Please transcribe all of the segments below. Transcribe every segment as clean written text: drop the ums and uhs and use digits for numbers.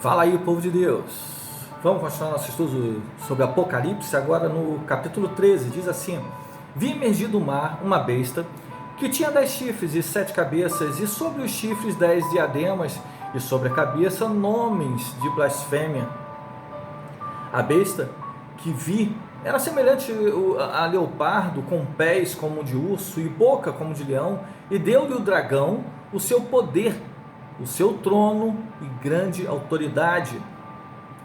Fala aí, povo de Deus. Vamos continuar nosso estudo sobre Apocalipse, agora no capítulo 13, diz assim: Vi emergir do mar uma besta que tinha 10 chifres e 7 cabeças, e sobre os chifres 10 diademas, e sobre a cabeça nomes de blasfêmia. A besta que vi era semelhante a leopardo, com pés como de urso e boca como de leão, e deu-lhe o dragão o seu poder, o seu trono e grande autoridade.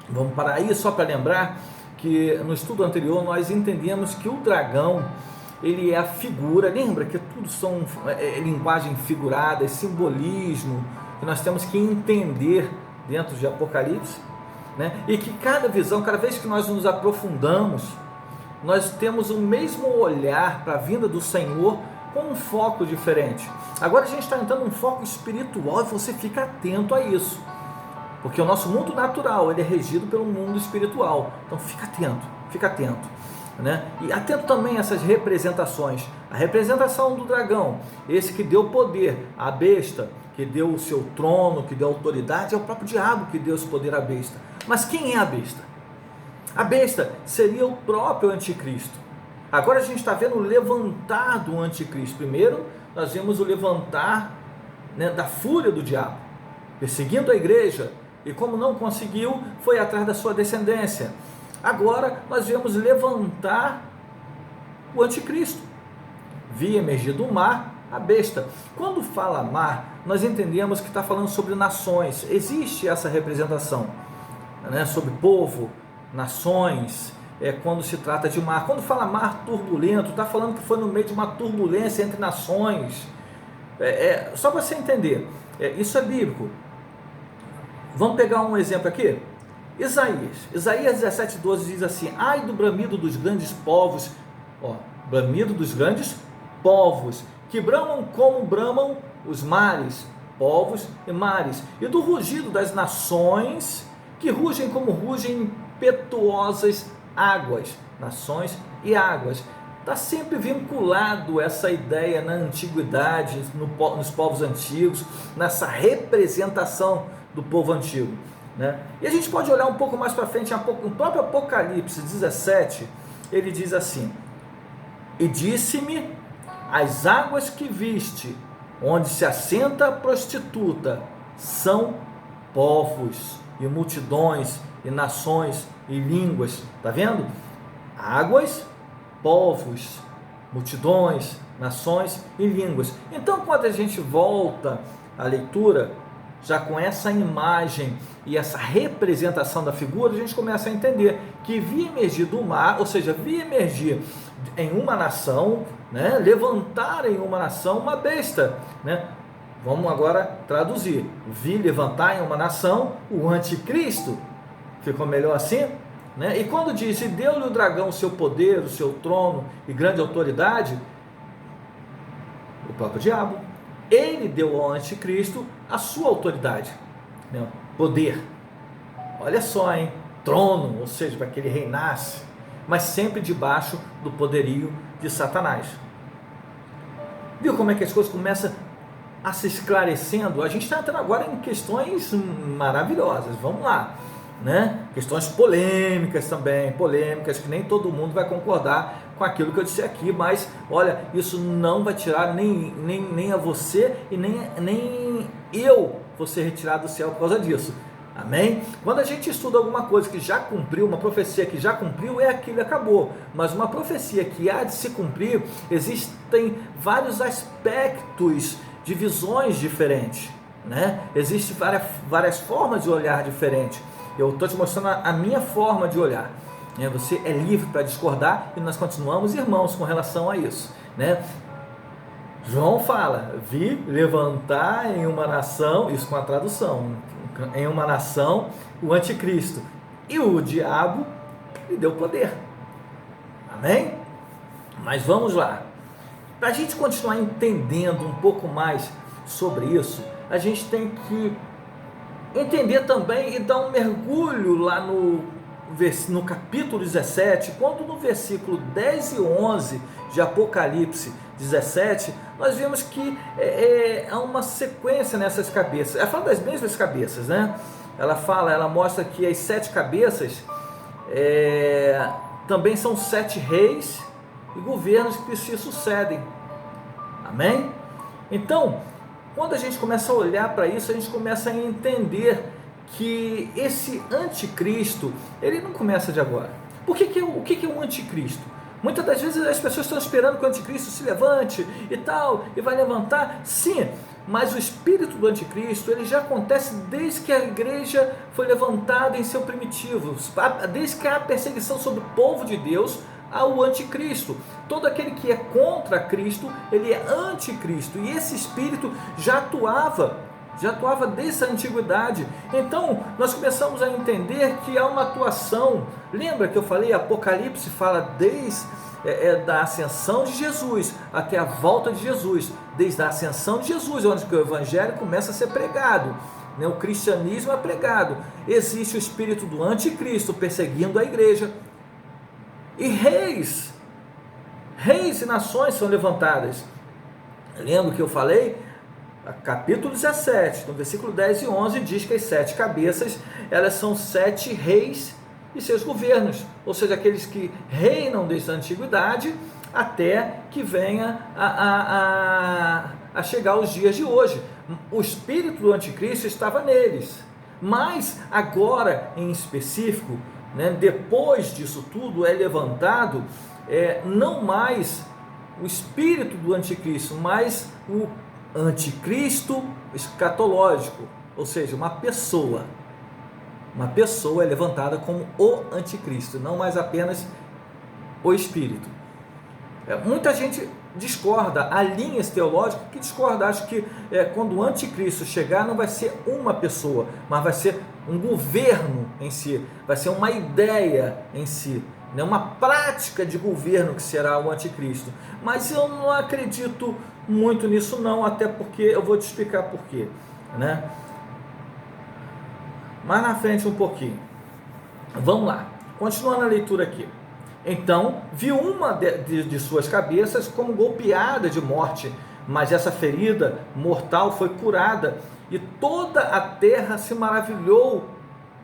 Vamos parar aí só para lembrar que no estudo anterior nós entendemos que o dragão, ele é a figura, lembra que tudo são linguagem figurada, é simbolismo que nós temos que entender dentro de Apocalipse, né? E que cada visão, cada vez que nós nos aprofundamos, nós temos o mesmo olhar para a vinda do Senhor com um foco diferente. Agora a gente está entrando num foco espiritual e você fica atento a isso, porque o nosso mundo natural ele é regido pelo mundo espiritual. Então fica atento, né? E atento também a essas representações. A representação do dragão, esse que deu poder à besta, que deu o seu trono, que deu autoridade, é o próprio diabo que deu esse poder à besta. Mas quem é a besta? A besta seria o próprio anticristo. Agora a gente está vendo o levantar do anticristo. Primeiro, nós vemos o levantar, né, da fúria do diabo, perseguindo a igreja, e como não conseguiu, foi atrás da sua descendência. Agora nós vemos levantar o anticristo. Vi emergir do mar a besta. Quando fala mar, nós entendemos que está falando sobre nações. Existe essa representação, né, sobre povo, nações, quando se trata de mar. Quando fala mar turbulento, está falando que foi no meio de uma turbulência entre nações. Só para você entender, isso é bíblico. Vamos pegar um exemplo aqui. Isaías 17:12 diz assim: ai do bramido dos grandes povos, bramido dos grandes povos, que bramam como bramam os mares, povos e mares, e do rugido das nações, que rugem como rugem impetuosas águas, nações e águas. Está sempre vinculado essa ideia na antiguidade, nos povos antigos, nessa representação do povo antigo, né? E a gente pode olhar um pouco mais para frente, no próprio Apocalipse 17, ele diz assim: e disse-me, as águas que viste, onde se assenta a prostituta, são povos e multidões e nações e línguas. Está vendo? Águas, povos, multidões, nações e línguas. Então, quando a gente volta à leitura, já com essa imagem e essa representação da figura, a gente começa a entender que vi emergir do mar, ou seja, vi emergir em uma nação, né, levantar em uma nação uma besta, né? Vamos agora traduzir: vi levantar em uma nação o anticristo. Ficou melhor assim? Né? E quando diz: e deu-lhe o dragão o seu poder, o seu trono e grande autoridade, o próprio diabo, ele deu ao anticristo a sua autoridade, né? Poder. Olha só, hein? Trono, ou seja, para que ele reinasse, mas sempre debaixo do poderio de Satanás. Viu como é que as coisas começam a se esclarecendo? A gente está entrando agora em questões maravilhosas. Vamos lá, né? Questões polêmicas também, polêmicas que nem todo mundo vai concordar com aquilo que eu disse aqui, mas olha, isso não vai tirar nem a você e nem eu vou ser retirado do céu por causa disso. Amém? Quando a gente estuda alguma coisa que já cumpriu, uma profecia que já cumpriu, é aquilo e acabou. Mas uma profecia que há de se cumprir, existem vários aspectos de visões diferentes, né? Existem várias formas de olhar diferentes. Eu estou te mostrando a minha forma de olhar, né? Você é livre para discordar e nós continuamos irmãos com relação a isso, né? João fala: vi levantar em uma nação, isso com a tradução, em uma nação o anticristo, e o diabo lhe deu poder. Amém? Mas vamos lá. Para a gente continuar entendendo um pouco mais sobre isso, a gente tem que entender também e dar um mergulho lá no capítulo 17, quando no versículo 10 e 11 de Apocalipse 17, nós vemos que há uma sequência nessas cabeças. Fala das mesmas cabeças, né? ela mostra que as 7 cabeças também são 7 reis e governos que se sucedem. Amém? Então, quando a gente começa a olhar para isso, a gente começa a entender que esse anticristo, ele não começa de agora. O que é o anticristo? Muitas das vezes as pessoas estão esperando que o anticristo se levante e tal, e vai levantar. Sim, mas o espírito do anticristo, ele já acontece desde que a igreja foi levantada em seu primitivo, desde que há perseguição sobre o povo de Deus ao anticristo. Todo aquele que é contra Cristo, ele é anticristo, e esse espírito já atuava desde a antiguidade. Então nós começamos a entender que há uma atuação. Lembra que eu falei, Apocalipse fala desde da ascensão de Jesus até a volta de Jesus, desde a ascensão de Jesus, onde o evangelho começa a ser pregado, né? O cristianismo é pregado. Existe o espírito do anticristo perseguindo a igreja, e reis e nações são levantadas. Lembra que eu falei? Capítulo 17, no versículo 10 e 11, diz que as 7 cabeças, elas são 7 reis e seus governos, ou seja, aqueles que reinam desde a antiguidade até que venha a chegar os dias de hoje. O espírito do anticristo estava neles, mas agora em específico, né, depois disso tudo é levantado não mais o espírito do anticristo, mas o anticristo escatológico, ou seja, uma pessoa é levantada como o anticristo, não mais apenas o espírito. Muita gente discorda, há linhas teológicas que discordam, acham que quando o anticristo chegar não vai ser uma pessoa, mas vai ser um governo em si, vai ser uma ideia em si, né? Uma prática de governo que será o anticristo. Mas eu não acredito muito nisso não, até porque eu vou te explicar por quê, né? Mais na frente um pouquinho. Vamos lá, continuando a leitura aqui. Então, viu uma de suas cabeças como golpeada de morte, mas essa ferida mortal foi curada, e toda a terra se maravilhou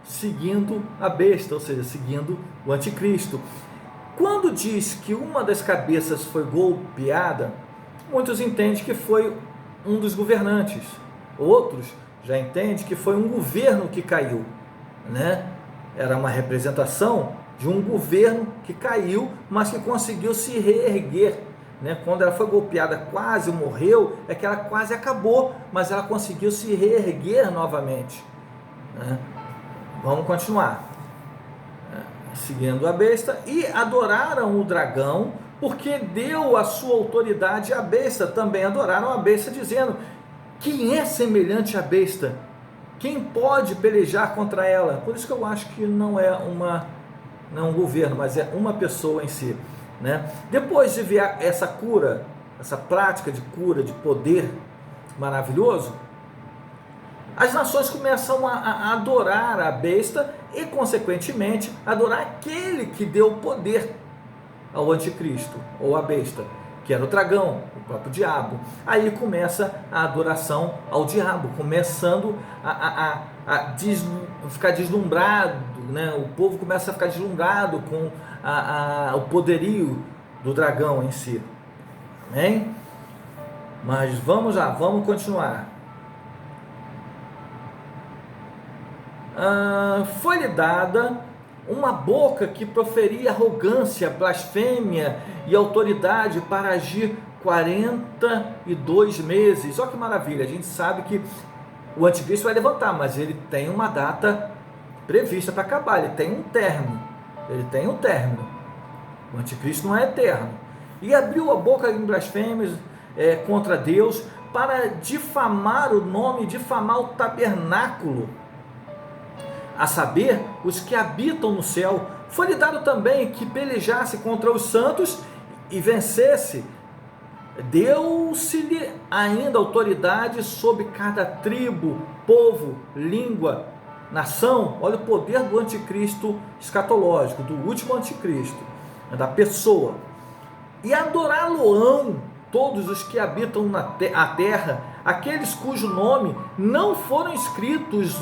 seguindo a besta, ou seja, seguindo o anticristo. Quando diz que uma das cabeças foi golpeada, muitos entendem que foi um dos governantes, outros já entendem que foi um governo que caiu, né? Era uma representação de um governo que caiu, mas que conseguiu se reerguer, né? Quando ela foi golpeada, quase morreu, é que ela quase acabou, mas ela conseguiu se reerguer novamente, né? Vamos continuar. Seguindo a besta, e adoraram o dragão, porque deu a sua autoridade à besta. Também adoraram a besta, dizendo: quem é semelhante à besta? Quem pode pelejar contra ela? Por isso que eu acho que não é um governo, mas é uma pessoa em si, né? Depois de ver essa cura, essa prática de cura, de poder maravilhoso, as nações começam a adorar a besta e, consequentemente, adorar aquele que deu poder ao anticristo, ou à besta, que era o dragão, o próprio diabo. Aí começa a adoração ao diabo, começando a ficar deslumbrado, né? O povo começa a ficar deslumbrado com o poderio do dragão em si. Amém? Mas vamos lá, vamos continuar. Foi-lhe dada uma boca que proferia arrogância, blasfêmia e autoridade para agir 42 meses. Olha que maravilha, a gente sabe que o anticristo vai levantar, mas ele tem uma data prevista para acabar, ele tem um término, o anticristo não é eterno. E abriu a boca em blasfêmias contra Deus, para difamar o nome, difamar o tabernáculo, a saber, os que habitam no céu. Foi-lhe dado também que pelejasse contra os santos e vencesse. Deu-se-lhe ainda autoridade sobre cada tribo, povo, língua, nação. Olha o poder do anticristo escatológico, do último anticristo, da pessoa. E adorá-lo-ão todos os que habitam a terra, aqueles cujo nome não foram escritos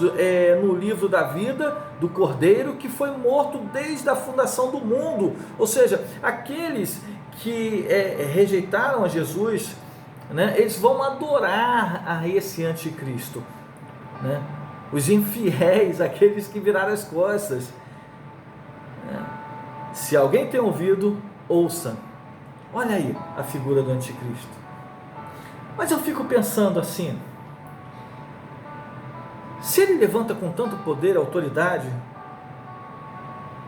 no livro da vida do Cordeiro que foi morto desde a fundação do mundo. Ou seja, aqueles que rejeitaram a Jesus, né, eles vão adorar a esse anticristo, né? Os infiéis, aqueles que viraram as costas. Se alguém tem ouvido, ouça. Olha aí a figura do anticristo. Mas eu fico pensando assim, se ele levanta com tanto poder e autoridade,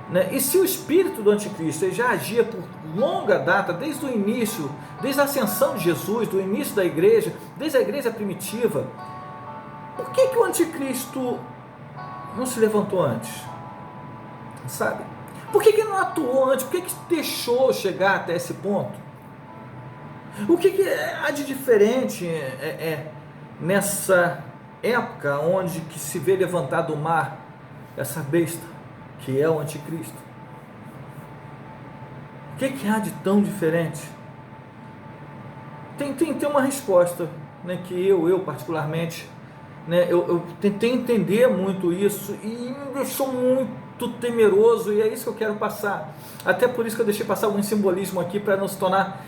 né, e se o espírito do anticristo ele já agia por longa data, desde o início, desde a ascensão de Jesus, do início da igreja, desde a igreja primitiva, por que o anticristo não se levantou antes? Sabe? Por que ele não atuou antes? Por que deixou chegar até esse ponto? O que há de diferente nessa época onde que se vê levantar do mar essa besta, que é o anticristo? O que há de tão diferente? Tem uma resposta, né, que eu particularmente, né, eu tentei entender muito isso e me deixou muito temeroso, e é isso que eu quero passar. Até por isso que eu deixei passar algum simbolismo aqui para não se tornar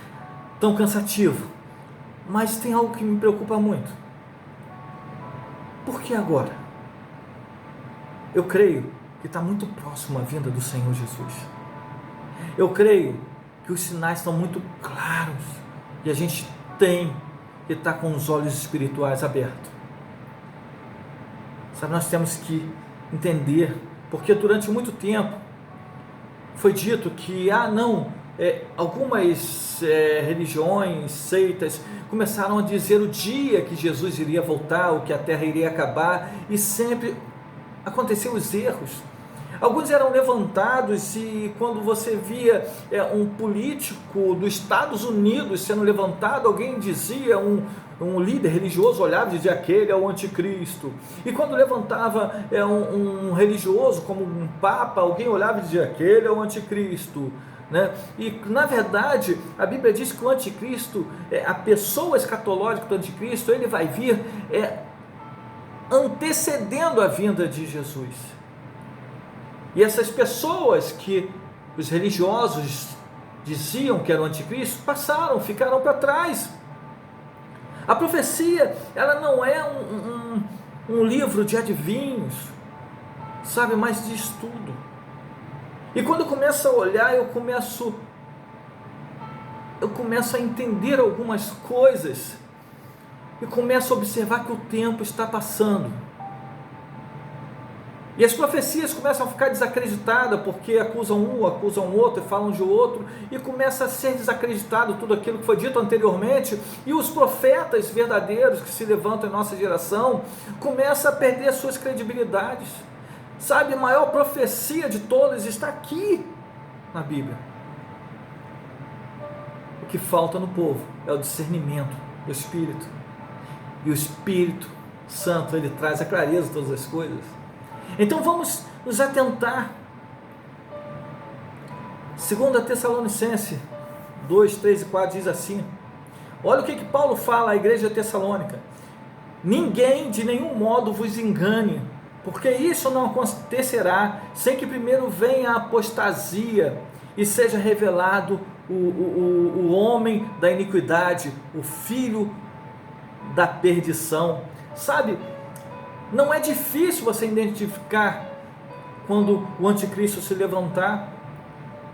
tão cansativo. Mas tem algo que me preocupa muito. Por que agora? Eu creio que está muito próximo a vinda do Senhor Jesus. Eu creio que os sinais estão muito claros e a gente tem que estar com os olhos espirituais abertos. Sabe, nós temos que entender, porque durante muito tempo foi dito que, algumas religiões, seitas, começaram a dizer o dia que Jesus iria voltar, ou que a terra iria acabar, e sempre aconteciam os erros. Alguns eram levantados e quando você via um político dos Estados Unidos sendo levantado, alguém dizia, um líder religioso olhava e dizia: aquele é o anticristo. E quando levantava um religioso como um papa, alguém olhava e dizia: aquele é o anticristo. Né? E na verdade a Bíblia diz que o anticristo, a pessoa escatológica do anticristo, ele vai vir antecedendo a vinda de Jesus. E essas pessoas que os religiosos diziam que eram anticristo, ficaram para trás. A profecia, ela não é um livro de adivinhos, sabe, mas de estudo. E quando eu começo a olhar, eu começo a entender algumas coisas, e começo a observar que o tempo está passando. E as profecias começam a ficar desacreditadas, porque acusam um, acusam outro, falam de outro, e começa a ser desacreditado tudo aquilo que foi dito anteriormente, e os profetas verdadeiros que se levantam em nossa geração começam a perder as suas credibilidades. Sabe, a maior profecia de todas está aqui na Bíblia. O que falta no povo é o discernimento do Espírito, e o Espírito Santo, ele traz a clareza de todas as coisas. Então vamos nos atentar. 2 Tessalonicenses 2, 3 e 4 diz assim: olha o que Paulo fala à igreja de Tessalônica: ninguém de nenhum modo vos engane, porque isso não acontecerá sem que primeiro venha a apostasia e seja revelado o homem da iniquidade, o filho da perdição. Sabe, não é difícil você identificar quando o anticristo se levantar,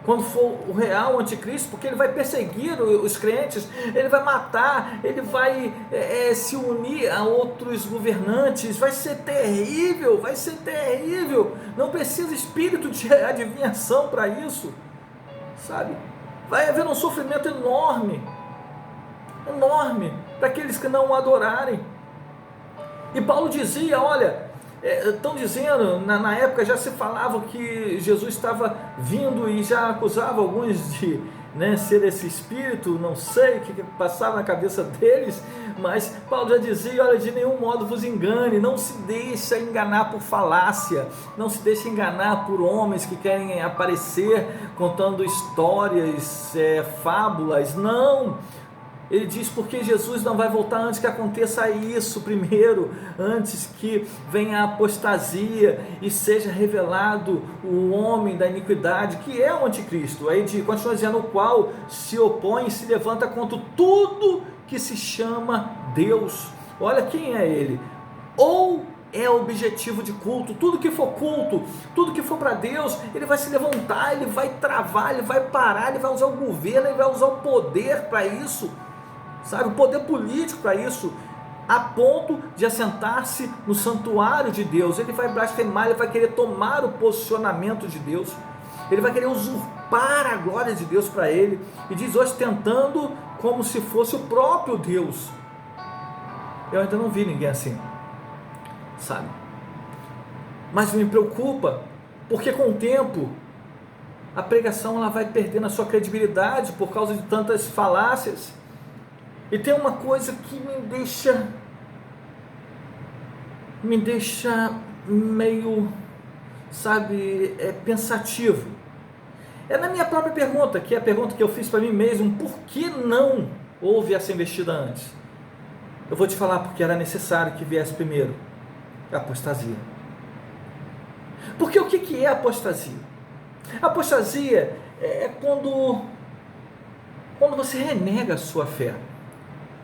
quando for o real anticristo, porque ele vai perseguir os crentes, ele vai matar, ele vai se unir a outros governantes. Vai ser terrível, não precisa espírito de adivinhação para isso, sabe? Vai haver um sofrimento enorme para aqueles que não o adorarem. E Paulo dizia, olha, estão dizendo, na época já se falava que Jesus estava vindo, e já acusava alguns de ser esse espírito, não sei o que passava na cabeça deles, mas Paulo já dizia, olha, de nenhum modo vos engane, não se deixe enganar por falácia, não se deixe enganar por homens que querem aparecer contando histórias, fábulas. Não, Ele diz porque Jesus não vai voltar antes que aconteça isso primeiro, antes que venha a apostasia e seja revelado o homem da iniquidade, que é o anticristo. Aí continua dizendo, o qual se opõe e se levanta contra tudo que se chama Deus. Olha quem é ele. Ou é objetivo de culto, tudo que for culto, tudo que for para Deus, ele vai se levantar, ele vai travar, ele vai parar, ele vai usar o governo, ele vai usar o poder para isso, sabe, o poder político para isso, a ponto de assentar-se no santuário de Deus. Ele vai blasfemar, ele vai querer tomar o posicionamento de Deus, ele vai querer usurpar a glória de Deus para ele, e diz ostentando como se fosse o próprio Deus. Eu ainda não vi ninguém assim, sabe? Mas me preocupa, porque com o tempo a pregação ela vai perdendo a sua credibilidade por causa de tantas falácias. E tem uma coisa que me deixa meio, sabe, pensativo. É na minha própria pergunta, que é a pergunta que eu fiz para mim mesmo: por que não houve essa investida antes? Eu vou te falar porque era necessário que viesse primeiro a apostasia. Porque o que é apostasia? Apostasia é quando você renega a sua fé,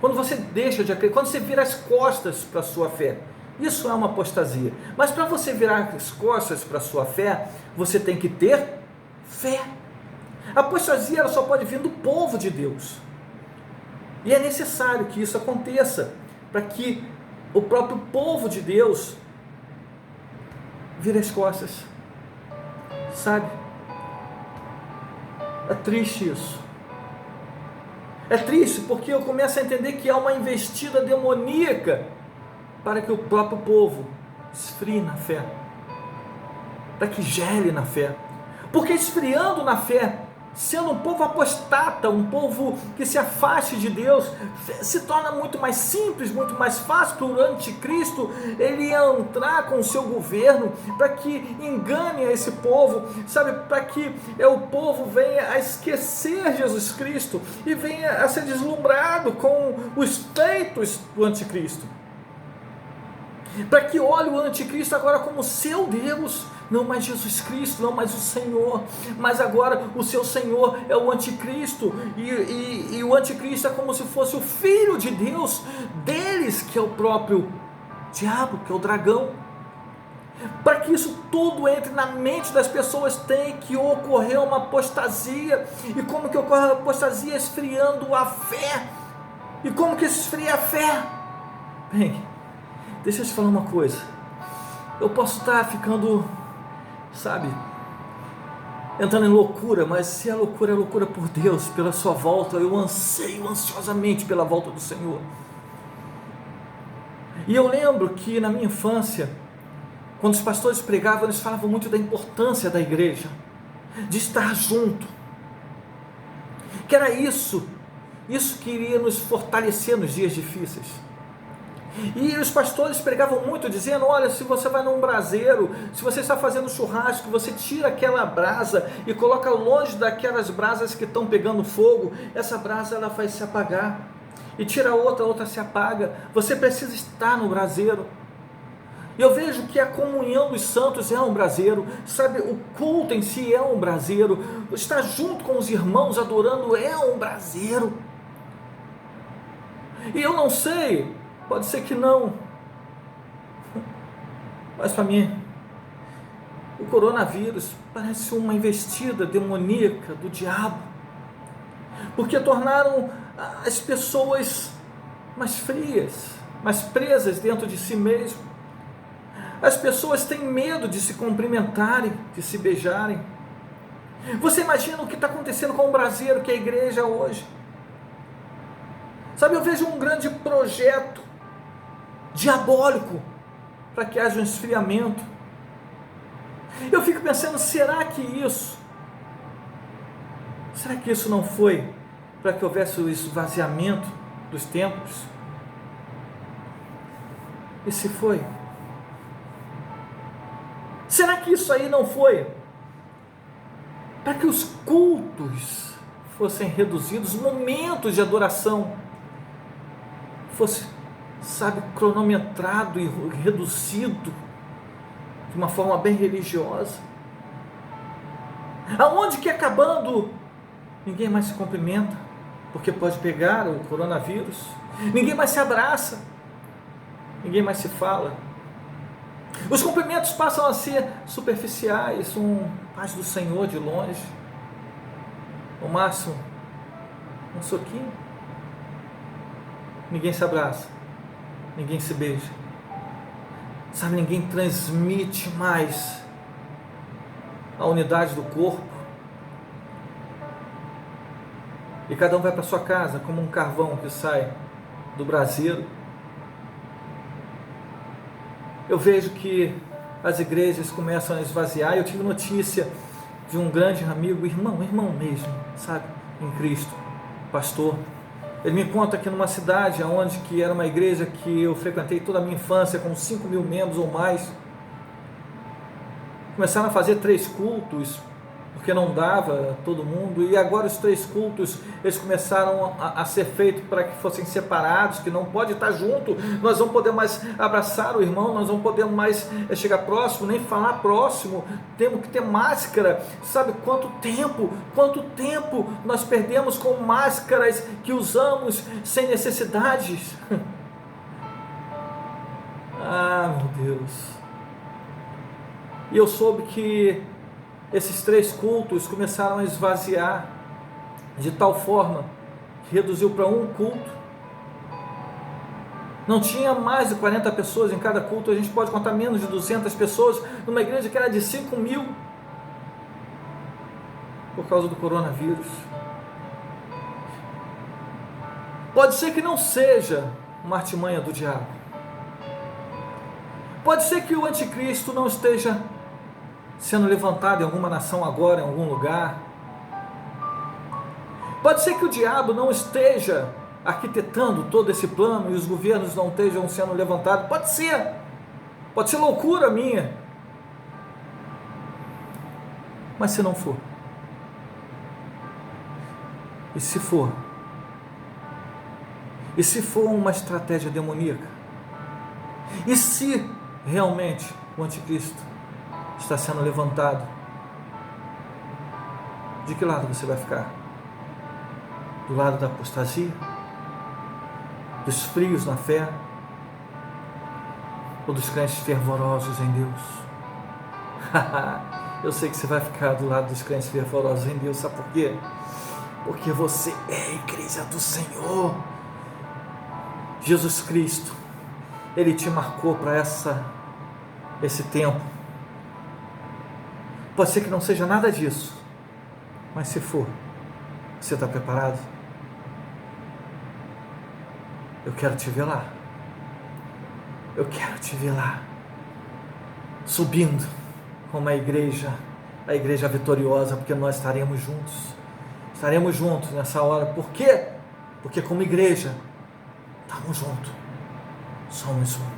quando você deixa de acreditar, quando você vira as costas para a sua fé. Isso é uma apostasia. Mas para você virar as costas para a sua fé, você tem que ter fé. A apostasia ela só pode vir do povo de Deus. E é necessário que isso aconteça, para que o próprio povo de Deus vire as costas, sabe? É triste isso. É triste porque eu começo a entender que há uma investida demoníaca para que o próprio povo esfrie na fé, para que gele na fé. Porque esfriando na fé, sendo um povo apostata, um povo que se afaste de Deus, se torna muito mais simples, muito mais fácil para o anticristo ele entrar com o seu governo, para que engane esse povo, sabe, para que o povo venha a esquecer Jesus Cristo e venha a ser deslumbrado com os feitos do anticristo, para que olhe o anticristo agora como seu Deus, não mais Jesus Cristo, não mais o Senhor, mas agora o seu Senhor é o anticristo, e o anticristo é como se fosse o filho de Deus, deles, que é o próprio diabo, que é o dragão. Para que isso tudo entre na mente das pessoas, tem que ocorrer uma apostasia. E como que ocorre a apostasia? Esfriando a fé. E como que esfria a fé? Bem, deixa eu te falar uma coisa. Eu posso estar ficando, sabe, entrando em loucura, mas se a loucura é loucura por Deus, pela sua volta, eu anseio ansiosamente pela volta do Senhor. E eu lembro que na minha infância, quando os pastores pregavam, eles falavam muito da importância da igreja, de estar junto, que era isso que iria nos fortalecer nos dias difíceis. E os pastores pregavam muito dizendo, olha, se você vai num braseiro, se você está fazendo churrasco, você tira aquela brasa e coloca longe daquelas brasas que estão pegando fogo, essa brasa ela vai se apagar, e tira outra se apaga, você precisa estar no braseiro. E eu vejo que a comunhão dos santos é um braseiro, sabe, o culto em si é um braseiro, estar junto com os irmãos adorando é um braseiro. E eu não sei, pode ser que não, mas para mim o coronavírus parece uma investida demoníaca do diabo, porque tornaram as pessoas mais frias, mais presas dentro de si mesmo. As pessoas têm medo de se cumprimentarem, de se beijarem. Você imagina o que está acontecendo com o braseiro, que é a igreja hoje? Sabe, eu vejo um grande projeto diabólico para que haja um esfriamento. Eu fico pensando, será que isso não foi para que houvesse o esvaziamento dos templos? E se foi? Será que isso aí não foi para que os cultos fossem reduzidos, momentos de adoração fosse, sabe, cronometrado e reduzido de uma forma bem religiosa. Aonde que acabando, ninguém mais se cumprimenta, porque pode pegar o coronavírus, ninguém mais se abraça, ninguém mais se fala. Os cumprimentos passam a ser superficiais, paz do Senhor de longe, no máximo um soquinho. Ninguém se abraça, ninguém se beija, sabe, ninguém transmite mais a unidade do corpo, e cada um vai para sua casa como um carvão que sai do braseiro. Eu vejo que as igrejas começam a esvaziar. Eu tive notícia de um grande amigo, irmão mesmo, sabe, em Cristo, pastor. Ele me conta que numa cidade onde que era uma igreja que eu frequentei toda a minha infância, com 5.000 membros ou mais, começaram a fazer 3 cultos, porque não dava todo mundo, e agora os 3 cultos, eles começaram a ser feitos para que fossem separados, que não pode estar junto, nós não podemos mais abraçar o irmão, nós não podemos mais chegar próximo, nem falar próximo, temos que ter máscara. Sabe quanto tempo nós perdemos com máscaras que usamos sem necessidades? Ah, meu Deus! E eu soube que esses 3 cultos começaram a esvaziar de tal forma que reduziu para um culto. Não tinha mais de 40 pessoas em cada culto, a gente pode contar menos de 200 pessoas numa igreja que era de 5.000 por causa do coronavírus. Pode ser que não seja uma artimanha do diabo. Pode ser que o anticristo não esteja sendo levantado em alguma nação agora, em algum lugar. Pode ser que o diabo não esteja arquitetando todo esse plano e os governos não estejam sendo levantados. Pode ser loucura minha. Mas se não for, e se for uma estratégia demoníaca, e se realmente o anticristo está sendo levantado, de que lado você vai ficar? Do lado da apostasia? Dos frios na fé? Ou dos crentes fervorosos em Deus? Eu sei que você vai ficar do lado dos crentes fervorosos em Deus, sabe por quê? Porque você é a igreja do Senhor. Jesus Cristo, Ele te marcou para esse tempo. Pode ser que não seja nada disso, mas se for, você está preparado? Eu quero te ver lá. Eu quero te ver lá, subindo como a igreja vitoriosa, porque nós estaremos juntos nessa hora. Por quê? Porque como igreja, estamos juntos, somos um.